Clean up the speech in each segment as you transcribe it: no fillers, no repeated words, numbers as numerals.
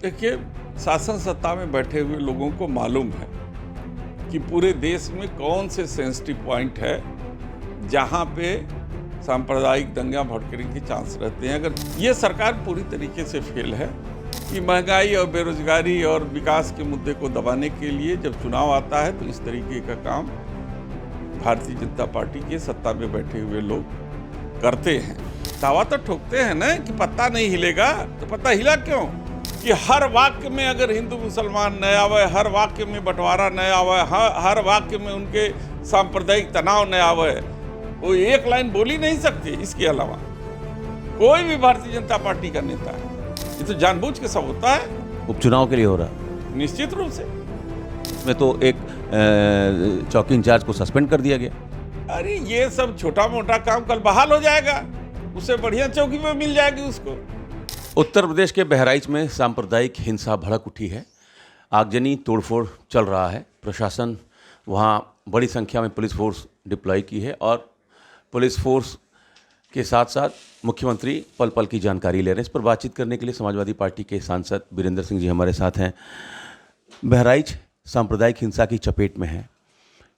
देखिए, शासन सत्ता में बैठे हुए लोगों को मालूम है कि पूरे देश में कौन से सेंसिटिव पॉइंट है जहां पे सांप्रदायिक दंगा भड़कने के चांस रहते हैं। अगर ये सरकार पूरी तरीके से फेल है कि महंगाई और बेरोजगारी और विकास के मुद्दे को दबाने के लिए जब चुनाव आता है तो इस तरीके का काम भारतीय जनता पार्टी के सत्ता में बैठे हुए लोग करते हैं। दावा तो ठोकते हैं ना कि पत्ता नहीं हिलेगा, तो पत्ता हिला क्यों? कि हर वाक्य में अगर हिंदू मुसलमान न आवे, हर वाक्य में बंटवारा न आवे, हर वाक्य में उनके सांप्रदायिक तनाव न आवे, वो एक लाइन बोल ही नहीं सकते। इसके अलावा कोई भी भारतीय जनता पार्टी का नेता है, ये तो जानबूझ के सब होता है। उपचुनाव के लिए हो रहा, निश्चित रूप से। इसमें तो एक चौकी इंचार्ज को सस्पेंड कर दिया गया। अरे ये सब छोटा मोटा काम कल बहाल हो जाएगा, उससे बढ़िया चौकी में मिल जाएगी उसको। उत्तर प्रदेश के बहराइच में सांप्रदायिक हिंसा भड़क उठी है। आगजनी तोड़फोड़ चल रहा है। प्रशासन वहाँ बड़ी संख्या में पुलिस फोर्स डिप्लॉय की है और पुलिस फोर्स के साथ साथ मुख्यमंत्री पल पल की जानकारी ले रहे हैं। इस पर बातचीत करने के लिए समाजवादी पार्टी के सांसद वीरेंद्र सिंह जी हमारे साथ हैं। बहराइच सांप्रदायिक हिंसा की चपेट में है।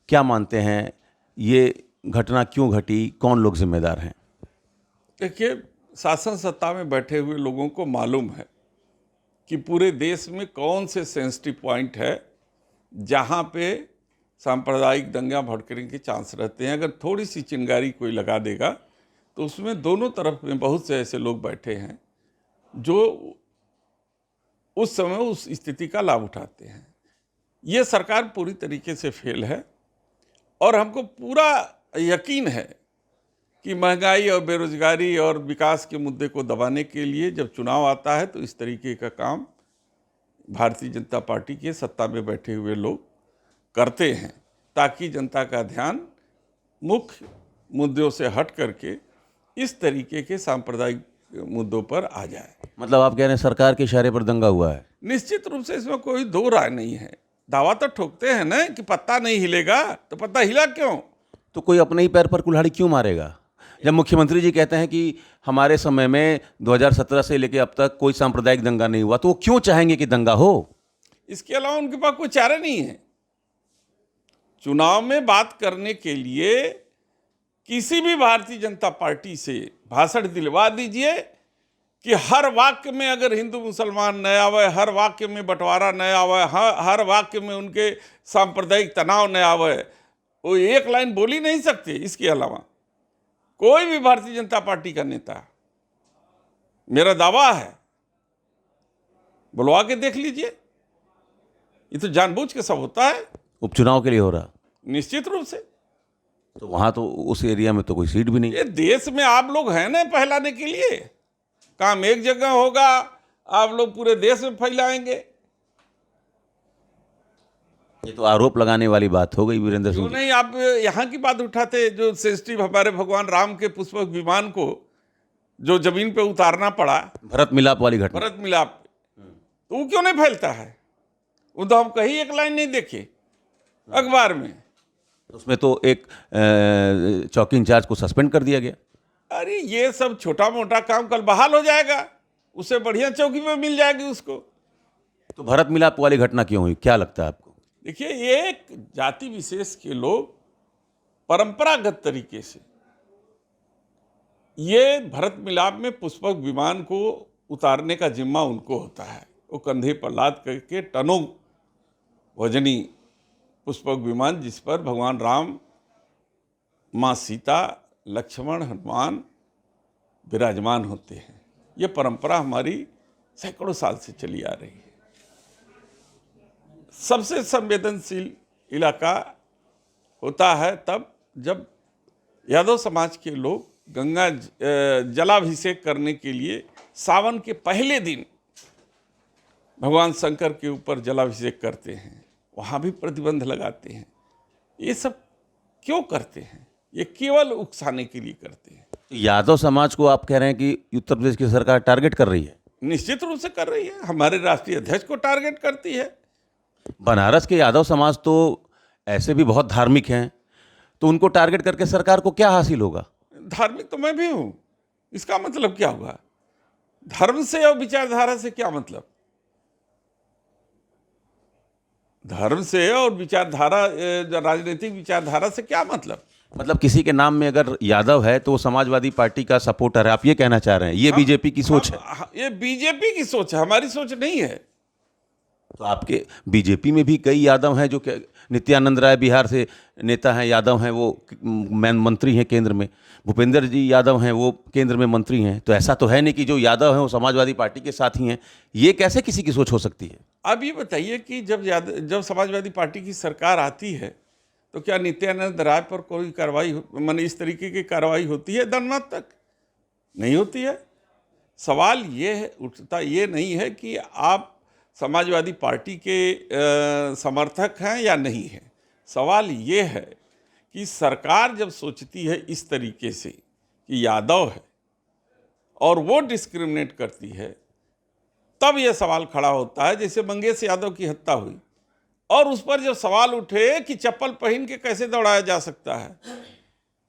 क्या मानते हैं, ये घटना क्यों घटी, कौन लोग जिम्मेदार हैं? देखिए, शासन सत्ता में बैठे हुए लोगों को मालूम है कि पूरे देश में कौन से सेंसिटिव पॉइंट है जहां पे सांप्रदायिक दंगा भड़कने के चांस रहते हैं। अगर थोड़ी सी चिंगारी कोई लगा देगा तो उसमें दोनों तरफ में बहुत से ऐसे लोग बैठे हैं जो उस समय उस स्थिति का लाभ उठाते हैं। ये सरकार पूरी तरीके से फेल है और हमको पूरा यकीन है कि महंगाई और बेरोजगारी और विकास के मुद्दे को दबाने के लिए जब चुनाव आता है तो इस तरीके का काम भारतीय जनता पार्टी के सत्ता में बैठे हुए लोग करते हैं, ताकि जनता का ध्यान मुख्य मुद्दों से हट करके इस तरीके के सांप्रदायिक मुद्दों पर आ जाए। मतलब आप कह रहे हैं सरकार के इशारे पर दंगा हुआ है? निश्चित रूप से इसमें कोई दो राय नहीं है। दावा तो ठोकते हैं ना कि पत्ता नहीं हिलेगा, तो पत्ता हिला क्यों? तो कोई अपने ही पैर पर कुल्हाड़ी क्यों मारेगा? जब मुख्यमंत्री जी कहते हैं कि हमारे समय में 2017 से लेकर अब तक कोई सांप्रदायिक दंगा नहीं हुआ, तो वो क्यों चाहेंगे कि दंगा हो? इसके अलावा उनके पास कोई चारा नहीं है। चुनाव में बात करने के लिए किसी भी भारतीय जनता पार्टी से भाषण दिलवा दीजिए कि हर वाक्य में अगर हिंदू मुसलमान न आवे, हर वाक्य में बंटवारा न आवे, हर वाक्य में उनके सांप्रदायिक तनाव न आवे, वो एक लाइन बोल ही नहीं सकते। इसके अलावा कोई भी भारतीय जनता पार्टी का नेता, मेरा दावा है, बुलवा के देख लीजिए। ये तो जानबूझ के सब होता है। उपचुनाव के लिए हो रहा, निश्चित रूप से। तो वहाँ तो उस एरिया में तो कोई सीट भी नहीं। ये देश में आप लोग हैं ना फैलाने के लिए। काम एक जगह होगा, आप लोग पूरे देश में फैलाएंगे। ये तो आरोप लगाने वाली बात हो गई वीरेंद्र सिंह क्यों जी। नहीं आप यहाँ की बात उठाते, जो सेंसिटिव हमारे भगवान राम के पुष्पक विमान को जो जमीन पे उतारना पड़ा, भरत मिलाप वाली घटना। भरत मिलाप, तो वो क्यों नहीं फैलता है? वो तो हम कहीं एक लाइन नहीं देखे अखबार में। उसमें तो एक चौकी इंचार्ज को सस्पेंड कर दिया गया। अरे ये सब छोटा मोटा काम कल बहाल हो जाएगा, उससे बढ़िया चौकी में मिल जाएगी उसको। तो भरत मिलाप वाली घटना क्यों हुई, क्या लगता है आपको? देखिए, ये एक जाति विशेष के लोग परंपरागत तरीके से ये भरत मिलाप में पुष्पक विमान को उतारने का जिम्मा उनको होता है। वो कंधे पर लाद करके टनों वजनी पुष्पक विमान, जिस पर भगवान राम, माँ सीता, लक्ष्मण, हनुमान विराजमान होते हैं। ये परंपरा हमारी सैकड़ों साल से चली आ रही है। सबसे संवेदनशील इलाका होता है तब जब यादव समाज के लोग गंगा जलाभिषेक करने के लिए सावन के पहले दिन भगवान शंकर के ऊपर जलाभिषेक करते हैं, वहाँ भी प्रतिबंध लगाते हैं। ये सब क्यों करते हैं? ये केवल उकसाने के लिए करते हैं। यादव समाज को आप कह रहे हैं कि उत्तर प्रदेश की सरकार टारगेट कर रही है? निश्चित रूप से कर रही है। हमारे राष्ट्रीय अध्यक्ष को टारगेट करती है। बनारस के यादव समाज तो ऐसे भी बहुत धार्मिक हैं, तो उनको टारगेट करके सरकार को क्या हासिल होगा? धार्मिक तो मैं भी हूँ, इसका मतलब क्या होगा? धर्म से और विचारधारा से क्या मतलब? धर्म से और विचारधारा, राजनीतिक विचारधारा से क्या मतलब? मतलब किसी के नाम में अगर यादव है तो वो समाजवादी पार्टी का सपोर्टर है, आप ये कहना चाह रहे हैं? ये बीजेपी की सोच है? ये बीजेपी की सोच है, हमारी सोच नहीं है। तो आपके बीजेपी में भी कई यादव हैं, जो नित्यानंद राय बिहार से नेता हैं, यादव हैं, वो मंत्री हैं केंद्र में। भूपेंद्र जी यादव हैं, वो केंद्र में मंत्री हैं। तो ऐसा तो है नहीं कि जो यादव हैं वो समाजवादी पार्टी के साथ ही हैं। ये कैसे किसी की सोच हो सकती है? अब ये बताइए कि जब समाजवादी पार्टी की सरकार आती है तो क्या नित्यानंद राय पर कोई कार्रवाई, माने इस तरीके की कार्रवाई होती है? दंडनाथ तक नहीं होती है। सवाल ये है, उठता ये नहीं है कि आप समाजवादी पार्टी के समर्थक हैं या नहीं हैं। सवाल ये है कि सरकार जब सोचती है इस तरीके से कि यादव है और वो डिस्क्रिमिनेट करती है, तब यह सवाल खड़ा होता है। जैसे मंगेश यादव की हत्या हुई और उस पर जब सवाल उठे कि चप्पल पहन के कैसे दौड़ाया जा सकता है,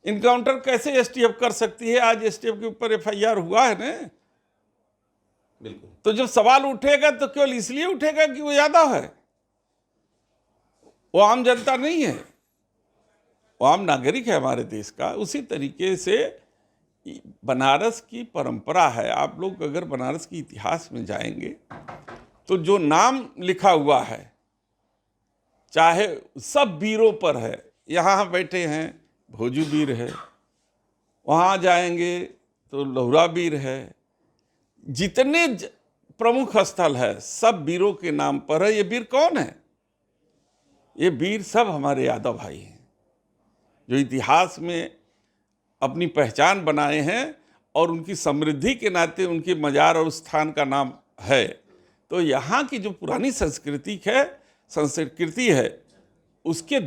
इनकाउंटर कैसे एसटीएफ कर सकती है, आज एसटीएफ के ऊपर एफआईआर हुआ है ना। बिल्कुल। तो जब सवाल उठेगा तो केवल इसलिए उठेगा कि वो यादव है, वो आम जनता नहीं है, वो आम नागरिक है हमारे देश का। उसी तरीके से बनारस की परंपरा है। आप लोग अगर बनारस की इतिहास में जाएंगे तो जो नाम लिखा हुआ है, चाहे सब वीरों पर है। यहाँ बैठे हैं भोजू वीर है, वहाँ जाएंगे तो लोहरा वीर है। जितने प्रमुख स्थल है सब वीरों के नाम पर है। ये वीर कौन है? ये वीर सब हमारे यादव भाई हैं, जो इतिहास में अपनी पहचान बनाए हैं और उनकी समृद्धि के नाते उनके मजार और स्थान का नाम है। तो यहाँ की जो पुरानी संस्कृति है उसके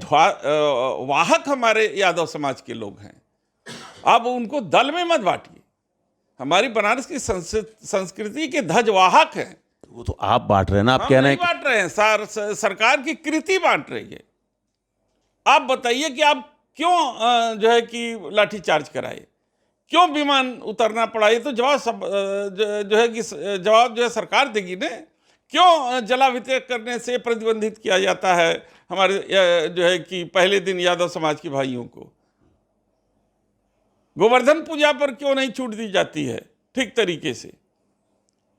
वाहक हमारे यादव समाज के लोग हैं। आप उनको दल में मत बांटिए, हमारी बनारस की संस्कृति के ध्वजवाहक हैं। वो तो आप बांट रहे हैं ना, आप कह रहे हैं बांट रहे हैं, सरकार की कृति बांट रही है। आप बताइए कि आप क्यों जो है कि लाठीचार्ज कराए, क्यों विमान उतरना पड़ा? ये तो जवाब जो है सरकार देगी ना। क्यों जलाभिषेक करने से प्रतिबंधित किया जाता है हमारे जो है कि पहले दिन यादव समाज के भाइयों को? गोवर्धन पूजा पर क्यों नहीं छूट दी जाती है ठीक तरीके से?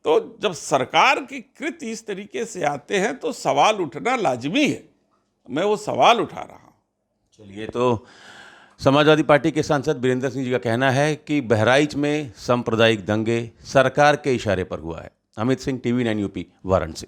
तो जब सरकार की कृत्य इस तरीके से आते हैं तो सवाल उठना लाजमी है। मैं वो सवाल उठा रहा हूं। चलिए, तो समाजवादी पार्टी के सांसद वीरेंद्र सिंह जी का कहना है कि बहराइच में सांप्रदायिक दंगे सरकार के इशारे पर हुआ है। Amit Singh, TV9 UP, Varanasi.